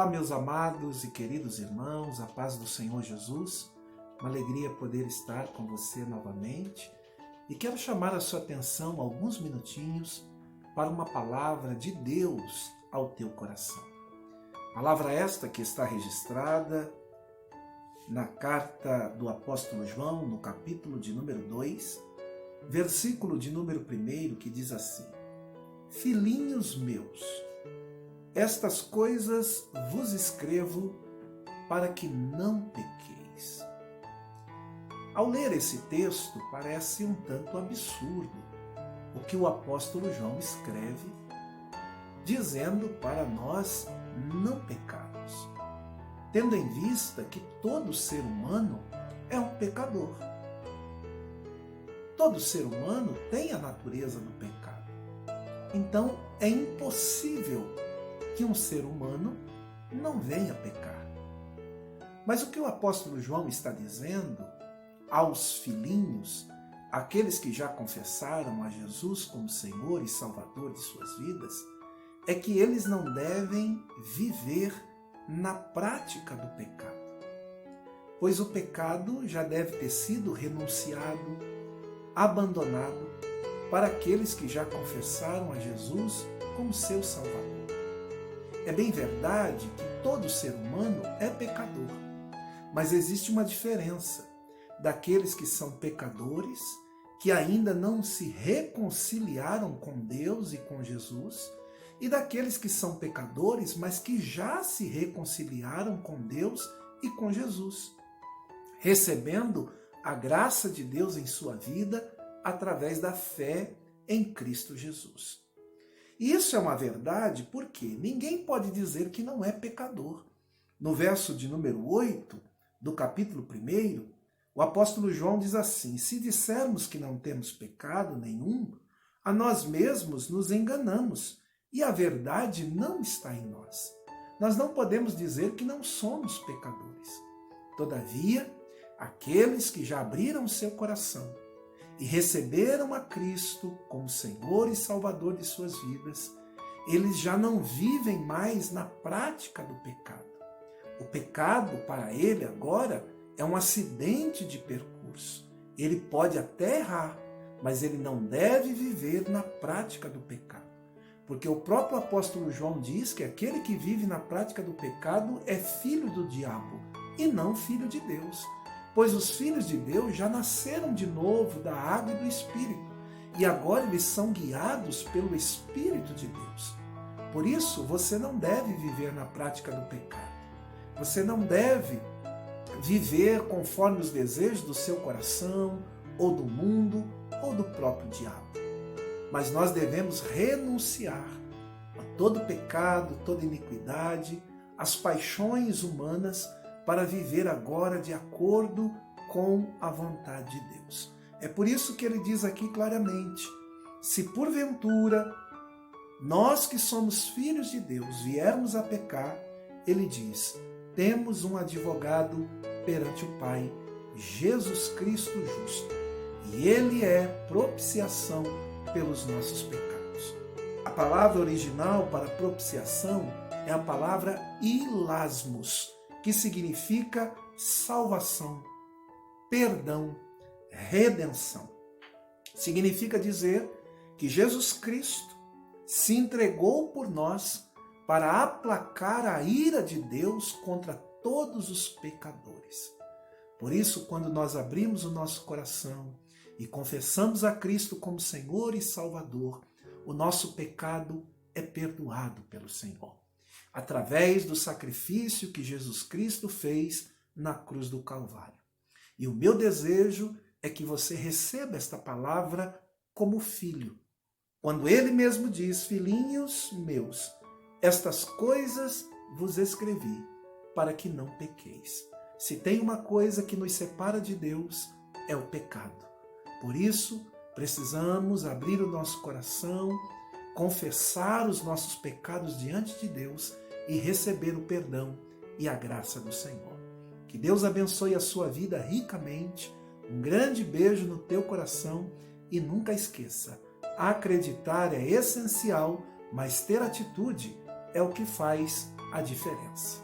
Olá, meus amados e queridos irmãos, a paz do Senhor Jesus. Uma alegria poder estar com você novamente e quero chamar a sua atenção alguns minutinhos para uma palavra de Deus ao teu coração. Palavra esta que está registrada na carta do apóstolo João, no capítulo de número 2, versículo de número 1, que diz assim: Filhinhos meus, estas coisas vos escrevo para que não pequeis. Ao ler esse texto, parece um tanto absurdo o que o apóstolo João escreve, dizendo para nós não pecarmos, tendo em vista que todo ser humano é um pecador. Todo ser humano tem a natureza do pecado. Então, é impossível que um ser humano não venha pecar. Mas o que o apóstolo João está dizendo aos filhinhos, aqueles que já confessaram a Jesus como Senhor e Salvador de suas vidas, é que eles não devem viver na prática do pecado. Pois o pecado já deve ter sido renunciado, abandonado para aqueles que já confessaram a Jesus como seu Salvador. É bem verdade que todo ser humano é pecador, mas existe uma diferença daqueles que são pecadores, que ainda não se reconciliaram com Deus e com Jesus, e daqueles que são pecadores, mas que já se reconciliaram com Deus e com Jesus, recebendo a graça de Deus em sua vida através da fé em Cristo Jesus. E isso é uma verdade porque ninguém pode dizer que não é pecador. No verso de número 8 do capítulo 1, o apóstolo João diz assim: se dissermos que não temos pecado nenhum, a nós mesmos nos enganamos e a verdade não está em nós. Nós não podemos dizer que não somos pecadores. Todavia, aqueles que já abriram seu coração e receberam a Cristo como Senhor e Salvador de suas vidas, eles já não vivem mais na prática do pecado. O pecado, para ele agora, é um acidente de percurso. Ele pode até errar, mas ele não deve viver na prática do pecado. Porque o próprio apóstolo João diz que aquele que vive na prática do pecado é filho do diabo e não filho de Deus. Pois os filhos de Deus já nasceram de novo da água e do Espírito, e agora eles são guiados pelo Espírito de Deus. Por isso, você não deve viver na prática do pecado. Você não deve viver conforme os desejos do seu coração, ou do mundo, ou do próprio diabo. Mas nós devemos renunciar a todo pecado, toda iniquidade, às paixões humanas, para viver agora de acordo com a vontade de Deus. É por isso que ele diz aqui claramente: se porventura nós que somos filhos de Deus viermos a pecar, ele diz, temos um advogado perante o Pai, Jesus Cristo justo, e ele é propiciação pelos nossos pecados. A palavra original para propiciação é a palavra hilasmos, que significa salvação, perdão, redenção. Significa dizer que Jesus Cristo se entregou por nós para aplacar a ira de Deus contra todos os pecadores. Por isso, quando nós abrimos o nosso coração e confessamos a Cristo como Senhor e Salvador, o nosso pecado é perdoado pelo Senhor, através do sacrifício que Jesus Cristo fez na cruz do Calvário. E o meu desejo é que você receba esta palavra como filho. Quando ele mesmo diz, filhinhos meus, estas coisas vos escrevi para que não pequeis. Se tem uma coisa que nos separa de Deus, é o pecado. Por isso, precisamos abrir o nosso coração, confessar os nossos pecados diante de Deus e receber o perdão e a graça do Senhor. Que Deus abençoe a sua vida ricamente. Um grande beijo no teu coração e nunca esqueça, acreditar é essencial, mas ter atitude é o que faz a diferença.